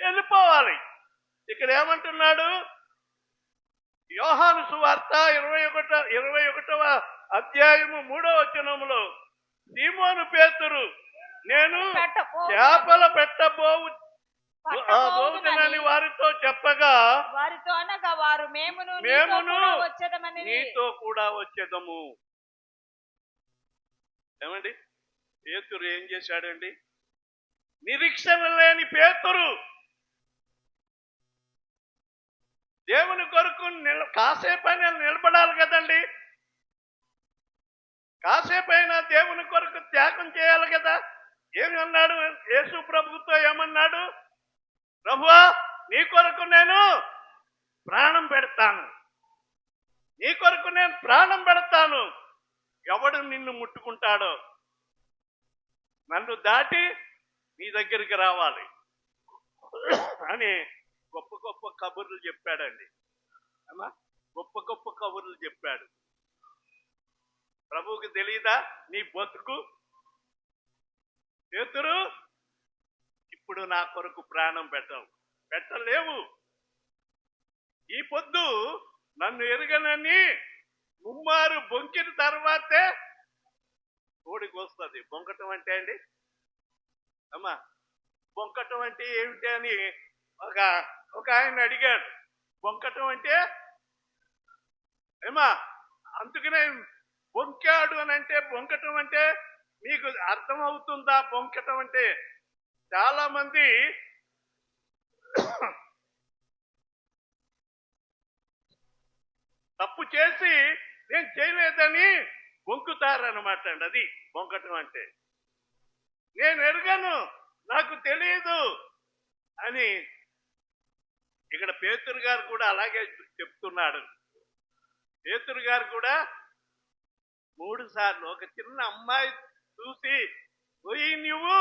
వెళ్ళిపోవాలి. ఇక్కడ ఏమంటున్నాడు? యోహాను సువార్త 21వ అధ్యాయము 3వ వచనములో, సీమోను పేతురు నేను చేపల పెట్టబోవునని వారితో చెప్పగా, వారితో అనగా వారు మేమును నీతో కూడా వచ్చేదము. ఏమండి పేతురు ఏం చేశాడండి? నిరీక్షణ లేని పేతురు దేవుని కొరకు కాసేపైనా నిలబడాలి కదండి, కాసేపైనా దేవుని కొరకు త్యాగం చేయాలి కదా. ఏమన్నాడు? యేసు ప్రభుతో ఏమన్నాడు? ప్రభువా, నీ కొరకు నేను ప్రాణం పెడతాను, నీ కొరకు నేను ప్రాణం పెడతాను. ఎవడు నిన్ను ముట్టుకుంటాడో నన్ను దాటి నీ దగ్గరికి రావాలి అని గొప్ప గొప్ప కబుర్లు చెప్పాడండి. అమ్మా, గొప్ప గొప్ప కబుర్లు చెప్పాడు. ప్రభువుకి తెలియదా నీ బతుకు? పేతురు, ఇప్పుడు నా కొరకు ప్రాణం పెట్టలేవు. ఈ పొద్దు నన్ను ఎరగనని ముమ్మారు బొంకిన తర్వాతే కోడికి వస్తుంది. బొంకటం అంటే అండి, అమ్మా, బొంకటం అంటే ఏమిటి అని ఒక ఆయన అడిగాడు. బొంకటం అంటే ఏమా, అందుకనే బొంకాడు అని అంటే, బొంకటం అంటే మీకు అర్థమవుతుందా? బొంకటం అంటే చాలా మంది తప్పు చేసి నేను చేయలేదని బొంకుతారనమాట అండి. అది బొంకటం అంటే. నేను ఎరగను, నాకు తెలియదు అని ఇక్కడ పేతురు గారు కూడా అలాగే చెప్తున్నాడు. పేతురు గారు కూడా 3 సార్లు ఒక చిన్న అమ్మాయి చూసి, పోయి నువ్వు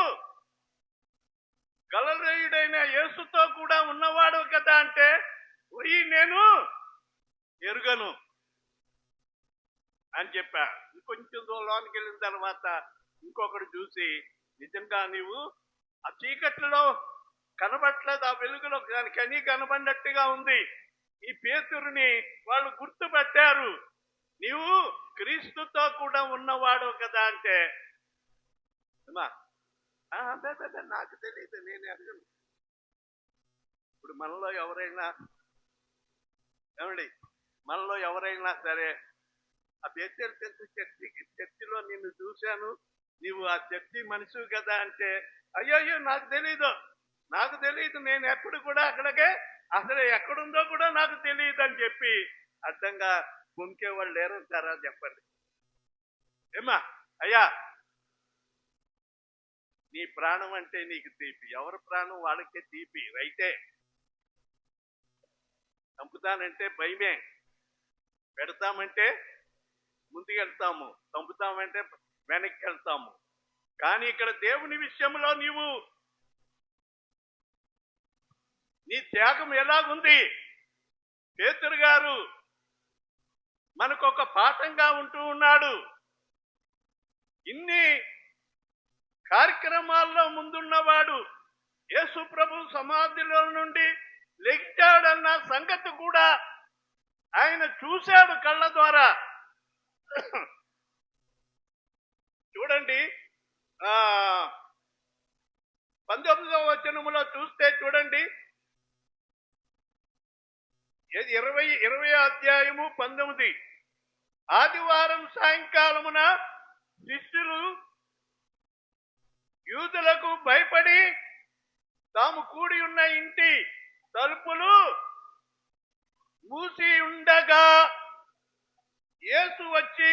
గలిలయుడైన యేసుతో కూడా ఉన్నవాడు కదా అంటే, పోయి నేను ఎరుగను అని చెప్పా. ఇంకొంచెం దూరంలోనికి వెళ్ళిన తర్వాత ఇంకొకడు చూసి, నిజంగా నీవు ఆ చీకట్లలో కనబట్లేదు, ఆ వెలుగులో కని కనబడినట్టుగా ఉంది. ఈ పేతురుని వాళ్ళు గుర్తుపట్టారు, నీవు క్రీస్తుతో కూడా ఉన్నవాడు కదా అంటే, నాకు తెలియదు, నేను అడగను. ఇప్పుడు మనలో ఎవరైనా సరే, ఆ బేతేలు చర్చిలో నిన్ను చూశాను, నీవు ఆ చర్చి మనిషివి కదా అంటే, అయ్యో నాకు తెలియదు, నేను ఎప్పుడు కూడా అక్కడికే, అసలు ఎక్కడుందో కూడా నాకు తెలియదు అని చెప్పి అర్థంగా పొంకేవాళ్ళు లేరంటారా? చెప్పండి. ఏమా అయ్యా, నీ ప్రాణం అంటే నీకు తీపి, ఎవరి ప్రాణం వాళ్ళకే తీపి. రైతే చంపుతానంటే భయమే, పెడతామంటే ముందుకెళ్తాము, చంపుతామంటే వెనక్కి వెళ్తాము. కానీ ఇక్కడ దేవుని విషయంలో నీ త్యాగం ఎలాగుంది? పేతురు గారు మనకు ఒక పాఠంగా ఉంటూ ఉన్నాడు. ఇన్ని కార్యక్రమాల్లో ముందున్నవాడు యేసు ప్రభు సమాధిలో నుండి లెగిచాడన్న సంగతి కూడా ఆయన చూశాడు కళ్ళ ద్వారా. చూడండి, 19వ వచనములో చూస్తే చూడండి, 20 ఆదివారం సాయంకాలమున శిష్యులు యూదులకు భయపడి తాము కూడి ఉన్న ఇంటి తలుపులు మూసి ఉండగా యేసు వచ్చి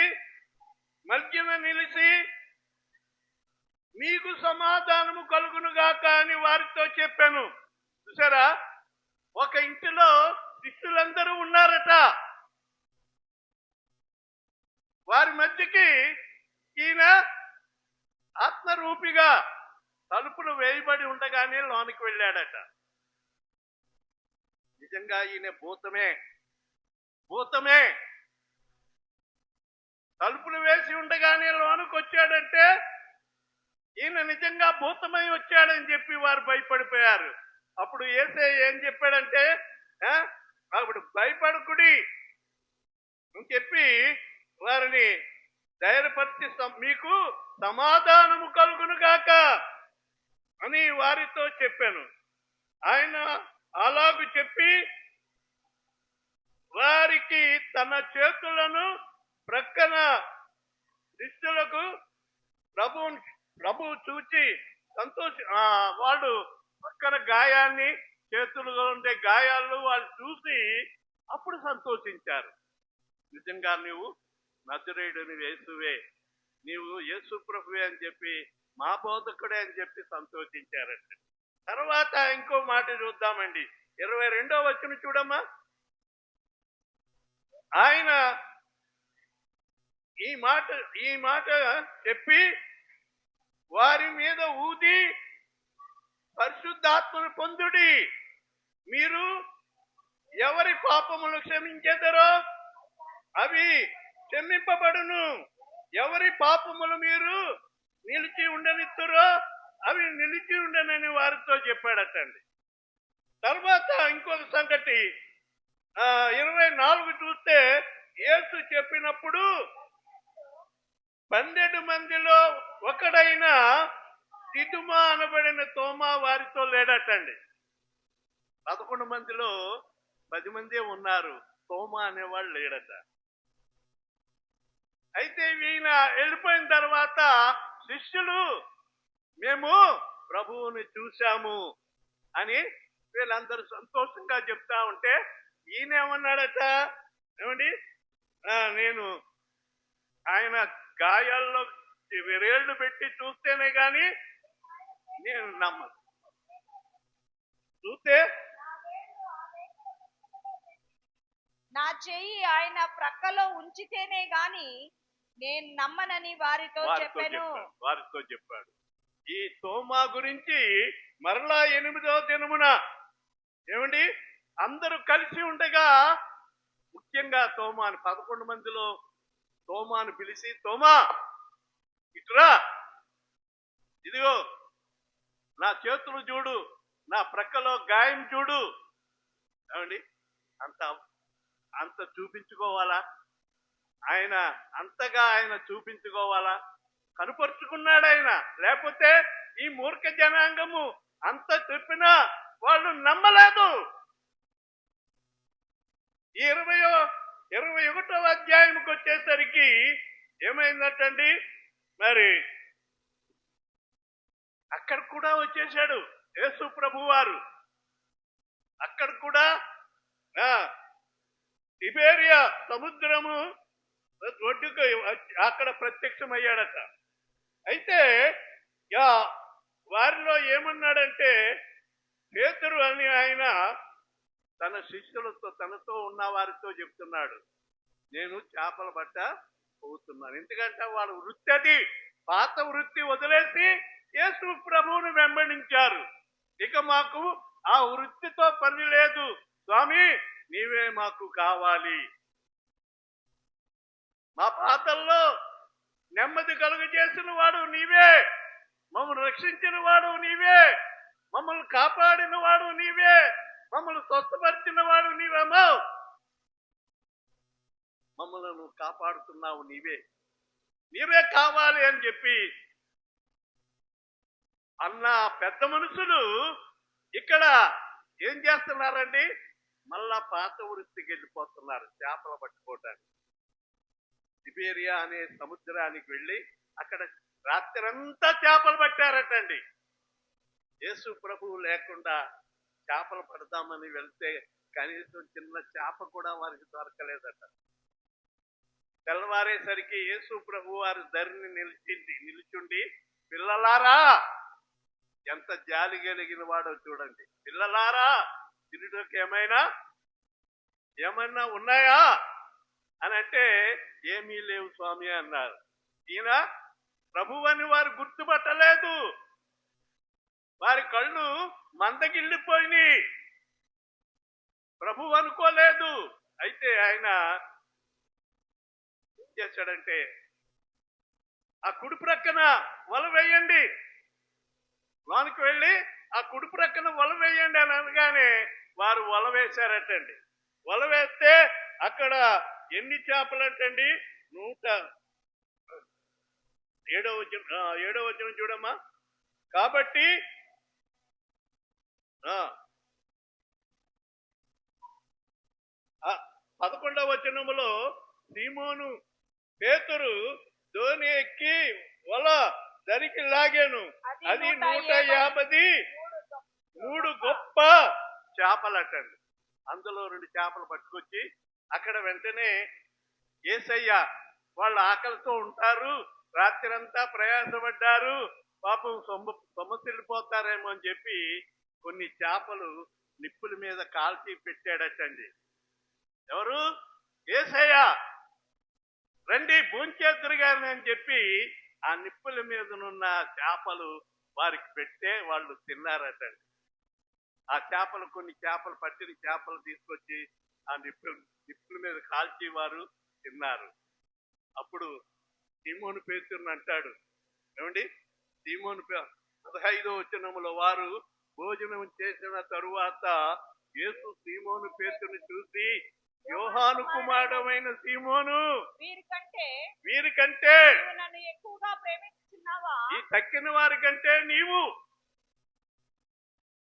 మధ్యన నిలిచి మీకు సమాధానము కలుగునుగాక అని వారితో చెప్పాను. చూసారా, ఒక ఇంటిలో శిష్యులందరూ ఉన్నారట. వారి మధ్యకి ఈయన ఆత్మరూపిగా తలుపులు వేయబడి ఉండగానే లోనికి వెళ్ళాడట. నిజంగా ఈయన భూతమే. తలుపులు వేసి ఉండగానే లోనికి వచ్చాడంటే ఈయన నిజంగా భూతమై వచ్చాడని చెప్పి వారు భయపడిపోయారు. అప్పుడు యేసే ఏం చెప్పాడంటే, అప్పుడు భయపడకుడి అని చెప్పి వారిని ధైర్యపరిచి మీకు సమాధానము కలుగునుగాక అని వారితో చెప్పాను. ఆయన అలాగు చెప్పి వారికి తన చేతులను ప్రక్కన శిష్యులకు ప్రభువు చూచి వాళ్ళు పక్కన గాయాన్ని, చేతులుగా ఉండే గాయాలను వాళ్ళు చూసి అప్పుడు సంతోషించారు. నిజంగా నీవు నజరేయుడిని యేసువే, నీవు యేసు ప్రభువే అని చెప్పి, మా బోధకుడే అని చెప్పి సంతోషించారంట. తర్వాత ఇంకో మాట చూద్దామండి. 22వ వచనం చూడమ్మా. ఆయన ఈ మాట చెప్పి వారి మీద ఊది పరిశుద్ధాత్మను పొందుడి, మీరు ఎవరి పాపములు క్షమించెదరో అవి క్షమింపబడును, ఎవరి పాపములు మీరు నిలిచి ఉండనిత్తురో అవి నిలిచి ఉండనని వారితో చెప్పాడటండి. తర్వాత ఇంకొక సంగతి 24 చూస్తే యేసు చెప్పినప్పుడు 12 మందిలో ఒకడైన దిదుమా అనబడిన తోమా వారితో లేడటండి. 11 మందిలో 10 మందే ఉన్నారు, తోమా అనేవాళ్ళు లేడట. అయితే ఈయన వెళ్ళిపోయిన తర్వాత శిష్యులు మేము ప్రభువుని చూశాము అని వీళ్ళందరూ సంతోషంగా చెప్తా ఉంటే ఈయన ఏమన్నాడట, ఏమండి, నేను ఆయన గాయాల్లో వేరేళ్లు పెట్టి చూస్తేనే గాని నేను నమ్మను. చూస్తే నా చెయ్యి ఆయన ప్రక్కలో ఉంచితేనే గాని నేను నమ్మనని వారితో చెప్పాడు. ఈ తోమా గురించి మరలా 8వ దినమున ఏమండి అందరూ కలిసి ఉండగా ముఖ్యంగా తోమాను 11 మందిలో తోమాను పిలిచి, తోమా ఇటురా, ఇదిగో నా చేతులు చూడు, నా ప్రక్కలో గాయం చూడు. ఏమండి అంత చూపించుకోవాలా? అంతగా ఆయన చూపించుకోవాలా? కనుపరుచుకున్నాడు ఆయన. లేకపోతే ఈ మూర్ఖ జనాంగము అంత చెప్పినా వాళ్ళు నమ్మలేదు. ఈ 21వ అధ్యాయంకి వచ్చేసరికి ఏమైందటండి, మరి అక్కడ కూడా వచ్చేసాడు యేసు ప్రభు వారు. అక్కడ కూడా తిబేరియా సముద్రము ఒడ్డుకు అక్కడ ప్రత్యక్షమయ్యాడట. అయితే వారిలో ఏమన్నాడంటే, పేతురు అని ఆయన తన శిష్యులతో తనతో ఉన్న వారితో చెప్తున్నాడు, నేను చేపల పట్ట పోతున్నాను. ఎందుకంటే వాళ్ళ వృత్తి అది, పాత వృత్తి వదిలేసి యేసు ప్రభువును వెంబడించారు. ఇక మాకు ఆ వృత్తితో పని లేదు స్వామి, నీవే మాకు కావాలి. మా పాతల్లో నెమ్మది కలుగజేసిన వాడు నీవే, మమ్మల్ని రక్షించిన వాడు నీవే, మమ్మల్ని కాపాడిన వాడు నీవే, మమ్మల్ని స్వస్థపరిచిన వాడు నీవేమో, మమ్మల్ని నువ్వు కాపాడుతున్నావు, నీవే కావాలి అని చెప్పి అన్న పెద్ద మనుషులు ఇక్కడ ఏం చేస్తున్నారండి, మళ్ళా పాత వృత్తికి వెళ్ళిపోతున్నారు చేపలు పట్టుకోవడానికి. సిబేరియా అనే సముద్రానికి వెళ్ళి అక్కడ రాత్రంతా చేపలు పట్టారటండి. యేసు ప్రభువు లేకుండా చేపలు పడదామని వెళ్తే కనీసం చిన్న చేప కూడా వారికి దొరకలేదట. తెల్లవారేసరికి యేసు ప్రభు వారి ధరిని నిలిచుండి, పిల్లలారా, ఎంత జాలి కలిగిన వాడో చూడండి, పిల్లలారా తిరుడుకి ఏమైనా ఉన్నాయా అని అంటే, ఏమీ లేవు స్వామి అన్నారు. ఈయన ప్రభువని వారు గుర్తుపట్టలేదు, వారి కళ్ళు మందగిల్లిపోయినాయి, ప్రభు అనుకోలేదు. అయితే ఆయన ఏం చేశాడంటే, ఆ కుడి ప్రక్కన వల వేయండి, లోనికి వెళ్ళి ఆ కుడి ప్రక్కన వల వేయండి అని అనగానే వారు వల వేశారటండి. వల వేస్తే అక్కడ ఎన్ని చేపలు అంటండి, 107వ వచనం చూడమ్మా. కాబట్టి 11వ వచనములో సీమోను పేతురు దోణి ఎక్కి వల దరికి లాగాను, అది 153 గొప్ప చేపలటండి. అందులో 2 చేపలు పట్టుకొచ్చి అక్కడ వెంటనే యేసయ్య వాళ్ళు ఆకలితో ఉంటారు, రాత్రంతా ప్రయాసపడ్డారు, పాపం సొమ్మసిల్లిపోతారేమో అని చెప్పి కొన్ని చేపలు నిప్పుల మీద కాల్చి పెట్టాడటండి. ఎవరు? యేసయ్య. రండి భోంచేద్దురుగాని అని చెప్పి ఆ నిప్పుల మీదనున్న చేపలు వారికి పెట్టే వాళ్ళు తిన్నారటండి. ఆ చేపలు, కొన్ని చేపలు, పట్టిన చేపలు తీసుకొచ్చి ఆ నిప్పుల మీద కాల్చి వారు తిన్నారు. అప్పుడు సీమోను పేతురుని అంటాడు, ఏమండి, సీమోను 15వ వచనములో వారు భోజనం చేసిన తరువాత యేసు సీమోను పేతురుని చూసి, యోహాను కుమారుడైన సీమోను, వీరికంటే నన్ను ఎక్కువగా ప్రేమిస్తున్నావా? ఈ తక్కిన వారి కంటే నీవు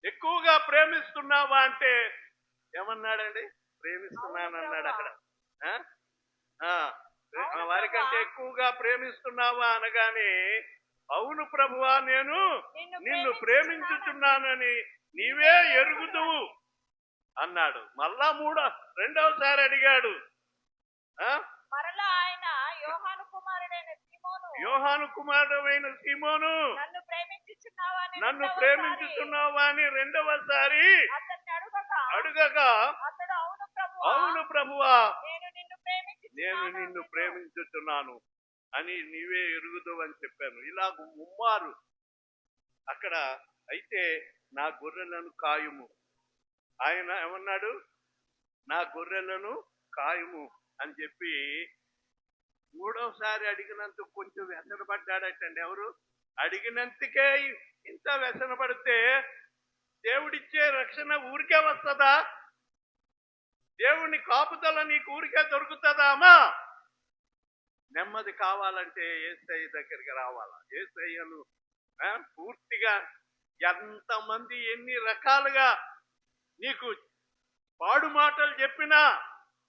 ఎక్కువగా ప్రేమిస్తున్నావా అంటే ఏమన్నాడండి? ప్రేమిస్తున్నానన్నాడు అక్కడ. వారికంటే ఎక్కువగా ప్రేమిస్తున్నావా అనగానే, అవును ప్రభువా, నేను నిన్ను ప్రేమించుతున్నానని నీవే ఎరుగుదువు అన్నాడు. మళ్ళా రెండవసారి అడిగాడు. మరలా ఆయన యోహాను కుమారుడైన సీమోను నన్ను ప్రేమించుతున్నావా అని రెండవసారి అడుగగా, అవును ప్రభువా, నేను నిన్ను ప్రేమించుతున్నాను అని నీవే ఎరుగుదు అని చెప్పాను. ఇలాగ ముమ్మారు అక్కడ. అయితే నా గొర్రెలను కాయుము, ఆయన ఏమన్నాడు? నా గొర్రెలను కాయుము అని చెప్పి మూడవసారి అడిగినందుకు కొంచెం వ్యసన పడ్డాడటండి. ఎవరు? అడిగినందుకే ఇంత వ్యసన పడితే దేవుడిచ్చే రక్షణ ఊరికే వస్తుందా? దేవుని కాపుదల నీకు ఊరికే దొరుకుతుందా అమ్మా? నెమ్మది కావాలంటే యేసయ్య దగ్గరికి రావాలా. యేసయ్యను పూర్తిగా ఎంతమంది ఎన్ని రకాలుగా నీకు పాడు మాటలు చెప్పినా,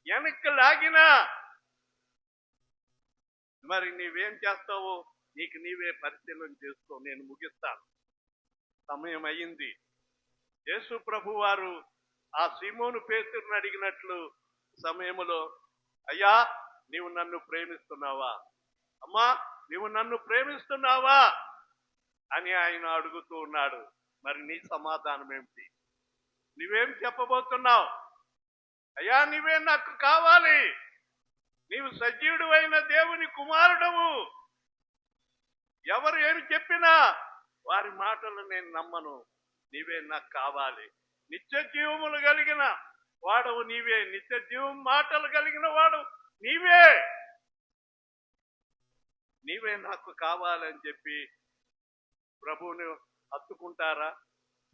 వెనక్కి లాగినా, మరి నీవేం చేస్తావో నీకు నీవే పరిశీలన చేసుకో. నేను ముగిస్తాను, సమయం అయ్యింది. యేసు ప్రభు వారు ఆ సీమోను పేతురుని అడిగినట్లు సమయములో, అయ్యా నీవు నన్ను ప్రేమిస్తున్నావా, అమ్మా నీవు నన్ను ప్రేమిస్తున్నావా అని ఆయన అడుగుతూ ఉన్నాడు. మరి నీ సమాధానం ఏమిటి? నువ్వేం చెప్పబోతున్నావు? అయ్యా నీవే నాకు కావాలి, నీవు సజీవుడు అయిన దేవుని కుమారుడవు, ఎవరు ఏమి చెప్పినా వారి మాటలు నేను నమ్మను, నీవే నాకు కావాలి, నిత్య జీవములు కలిగిన వాడవు నీవే, నిత్య జీవం మాటలు కలిగిన వాడు నీవే నాకు కావాలని చెప్పి ప్రభువుని హత్తుకుంటారా?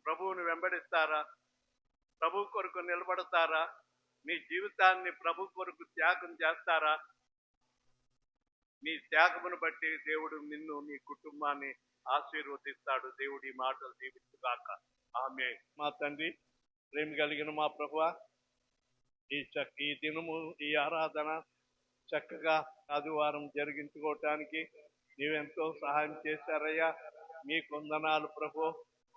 ప్రభువుని వెంబడిస్తారా? ప్రభు కొరకు నిలబడతారా? నీ జీవితాన్ని ప్రభు కొరకు త్యాగం చేస్తారా? నీ త్యాగమును బట్టి దేవుడు నిన్ను, నీ కుటుంబాన్ని ఆశీర్వదిస్తాడు. దేవుడి మాటలు దీవించుగాక. ఆమేన్. మా తండ్రి, ప్రేమ కలిగిన మా ప్రభువా, ఈ దినము ఈ ఆరాధన చక్కగా ఆదివారం జరిగించుకోవటానికి నీవెంతో సహాయం చేశారయ్యా. మీకు వందనాలు ప్రభు,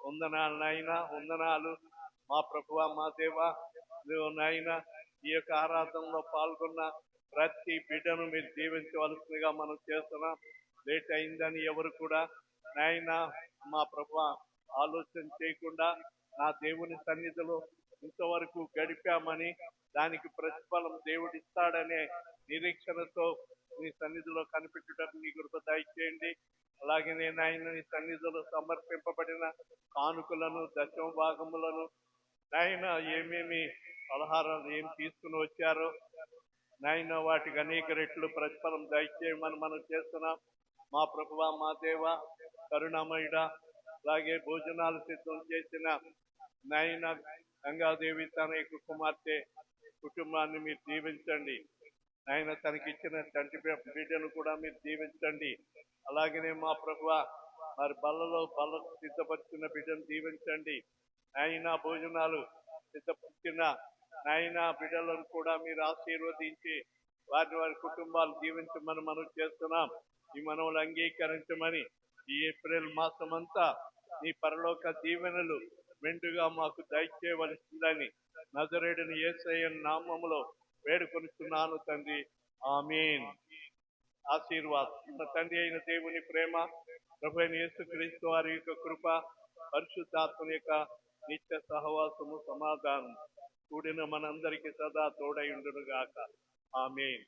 వందనాలు నాయన, వందనాలు మా ప్రభువా, మా దేవా. నాయన ఈ యొక్క ఆరాధనలో పాల్గొన్న ప్రతి బిడ్డను మీరు దీవించవలసిందిగా మనం చేస్తున్నాం. లేట్ అయిందని ఎవరు కూడా నాయన మా ప్రభువా ఆలోచన చేయకుండా నా దేవుని సన్నిధిలో ఇంతవరకు గడిపామని దానికి ప్రతిఫలం దేవుడిస్తాడనే నిరీక్షణతో నీ సన్నిధిలో కనిపెట్టడానికి నీ కృప దయచేయండి. అలాగే నేను ఆయన నీ సన్నిధిలో సమర్పింపబడిన కానుకలను, దశమ భాగములను, నాయన ఏమేమి పలహారాలు ఏం తీసుకుని వచ్చారో నాయన వాటికి అనేక రెట్లు ప్రతిఫలం దయచేయమని మనం చేస్తున్నాం. మా ప్రభువా, మా దేవ, కరుణామయుడా, అలాగే భోజనాలు సిద్ధం చేసిన నాయన గంగాదేవి తన యొక్క కుమార్తె కుటుంబాన్ని మీరు దీవించండి. ఆయన తనకిచ్చిన తండ్రి బిడ్డను కూడా మీరు దీవించండి. అలాగనే మా ప్రభువా మరి బల్లకు సిద్ధపరిచిన బిడ్డను దీవించండి. ఆయన భోజనాలు సిద్ధపరిచిన నాయన బిడ్డలను కూడా మీరు ఆశీర్వదించి వారి కుటుంబాలు దీవించమని మనం చేస్తున్నాం. ఈ మనవులు అంగీకరించమని ఈ ఏప్రిల్ మాసం అంతా నీ పరలోక దీవెనలు మెండుగా మాకు దయచేయవలసిందని నజరేయుడైన యేసయ్య నామములో వేడుకొనుచున్నాను తండ్రి, ఆమేన్. ఆశీర్వాదం. తండ్రి అయిన దేవుని ప్రేమ, ప్రభు అయిన యేసుక్రీస్తు వారి యొక్క కృప, పరిశుద్ధాత్మ యొక్క నిత్య సహవాసము, సమాధానం కూడిన మనందరికీ సదా తోడై ఉండును గాక. ఆమేన్.